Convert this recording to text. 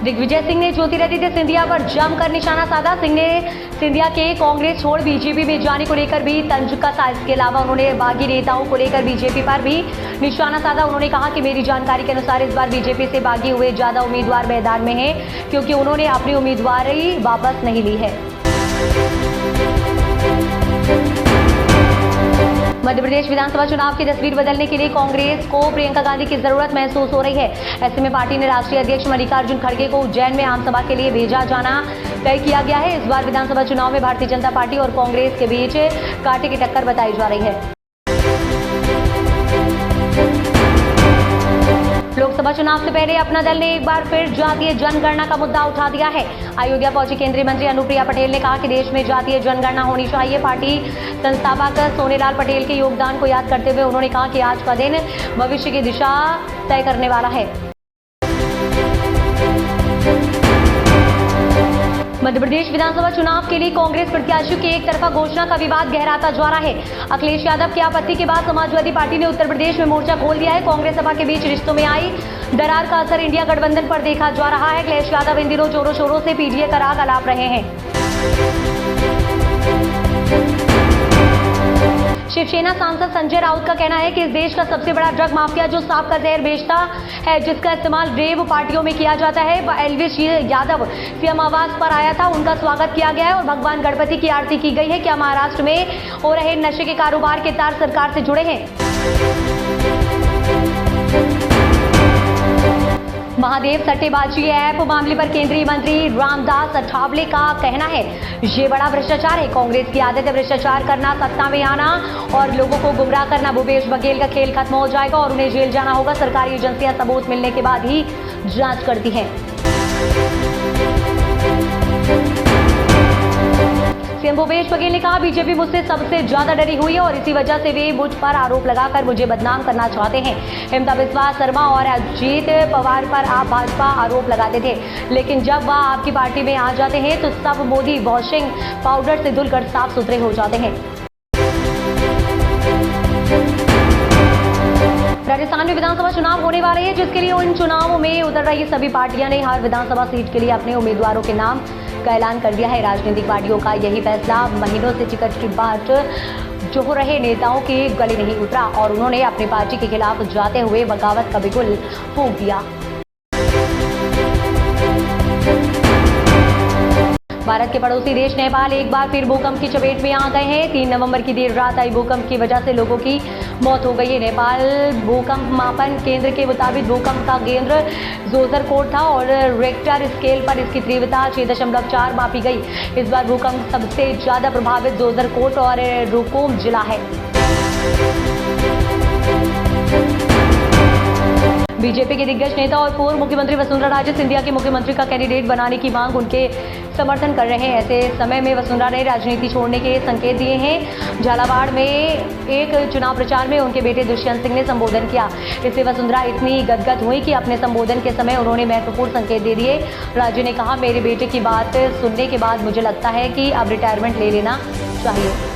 दिग्विजय सिंह ने ज्योतिरादित्य सिंधिया पर जमकर निशाना साधा। सिंह ने सिंधिया के कांग्रेस छोड़ बीजेपी में जाने को लेकर भी तंज कसा। इसके अलावा उन्होंने बागी नेताओं को लेकर बीजेपी पर भी निशाना साधा। उन्होंने कहा कि मेरी जानकारी के अनुसार इस बार बीजेपी से बागी हुए ज्यादा उम्मीदवार मैदान में हैं, क्योंकि उन्होंने अपनी उम्मीदवारी वापस नहीं ली है। मध्य प्रदेश विधानसभा चुनाव की तस्वीर बदलने के लिए कांग्रेस को प्रियंका गांधी की जरूरत महसूस हो रही है। ऐसे में पार्टी ने राष्ट्रीय अध्यक्ष मल्लिकार्जुन खड़गे को उज्जैन में आम सभा के लिए भेजा जाना तय किया गया है। इस बार विधानसभा चुनाव में भारतीय जनता पार्टी और कांग्रेस के बीच कांटे की टक्कर बताई जा रही है। लोकसभा चुनाव से पहले अपना दल ने एक बार फिर जातीय जनगणना का मुद्दा उठा दिया है। अयोध्या पहुंची केंद्रीय मंत्री अनुप्रिया पटेल ने कहा कि देश में जातीय जनगणना होनी चाहिए। पार्टी संस्थापक सोनेलाल पटेल के योगदान को याद करते हुए उन्होंने कहा कि आज का दिन भविष्य की दिशा तय करने वाला है। मध्य प्रदेश विधानसभा चुनाव के लिए कांग्रेस प्रत्याशियों की एक तरफा घोषणा का विवाद गहराता जा रहा है। अखिलेश यादव की आपत्ति के बाद समाजवादी पार्टी ने उत्तर प्रदेश में मोर्चा खोल दिया है। कांग्रेस सपा के बीच रिश्तों में आई दरार का असर इंडिया गठबंधन पर देखा जा रहा है। अखिलेश यादव इन दिनों जोरों शोरों से पीडीए का राग अलाप रहे हैं। शिवसेना सांसद संजय राउत का कहना है कि इस देश का सबसे बड़ा ड्रग माफिया जो सांप का जहर बेचता है, जिसका इस्तेमाल रेव पार्टियों में किया जाता है, वह एल्विश यादव सीएम आवास पर आया था। उनका स्वागत किया गया है और भगवान गणपति की आरती की गई है। क्या महाराष्ट्र में हो रहे नशे के कारोबार के तार सरकार से जुड़े हैं? महादेव सट्टेबाजी ऐप मामले पर केंद्रीय मंत्री रामदास अठावले का कहना है, ये बड़ा भ्रष्टाचार है। कांग्रेस की आदत है भ्रष्टाचार करना, सत्ता में आना और लोगों को गुमराह करना। भूपेश बघेल का खेल खत्म हो जाएगा और उन्हें जेल जाना होगा। सरकारी एजेंसियां सबूत मिलने के बाद ही जांच करती हैं। सीएम भूपेश बघेल ने कहा, बीजेपी मुझसे सबसे ज्यादा डरी हुई है और इसी वजह से वे मुझ पर आरोप लगाकर मुझे बदनाम करना चाहते हैं। हिमंता बिस्वा शर्मा और अजीत पवार पर आप भाजपा आरोप लगाते थे, लेकिन जब वह आपकी पार्टी में आ जाते हैं तो सब मोदी वॉशिंग पाउडर से धुलकर साफ सुथरे हो जाते हैं। राजस्थान में विधानसभा चुनाव होने वाले हैं, जिसके लिए उन चुनावों में उतर रही सभी पार्टियां ने हर विधानसभा सीट के लिए अपने उम्मीदवारों के नाम का ऐलान कर दिया है। राजनीतिक पार्टियों का यही फैसला महीनों से टिकट की बाट जो रहे नेताओं के गले नहीं उतरा और उन्होंने अपनी पार्टी के खिलाफ जाते हुए बगावत का बिगुल फूंक दिया। भारत के पड़ोसी देश नेपाल एक बार फिर भूकंप की चपेट में आ गए हैं। 3 नवंबर की देर रात आई भूकंप की वजह से लोगों की मौत हो गई है। नेपाल भूकंप मापन केंद्र के मुताबिक भूकंप का केंद्र जोजरकोट था और रेक्टर स्केल पर इसकी तीव्रता 6.4 मापी गई। इस बार भूकंप सबसे ज्यादा प्रभावित जोजरकोट और रुकोम जिला है। बीजेपी के दिग्गज नेता और पूर्व मुख्यमंत्री वसुंधरा राजे सिंधिया के मुख्यमंत्री का कैंडिडेट बनाने की मांग उनके समर्थन कर रहे हैं। ऐसे समय में वसुंधरा ने राजनीति छोड़ने के संकेत दिए हैं। झालावाड़ में एक चुनाव प्रचार में उनके बेटे दुष्यंत सिंह ने संबोधन किया। इससे वसुंधरा इतनी गदगद हुई कि अपने संबोधन के समय उन्होंने महत्वपूर्ण संकेत दे दिए। राजे ने कहा, मेरे बेटे की बात सुनने के बाद मुझे लगता है कि अब रिटायरमेंट ले लेना चाहिए।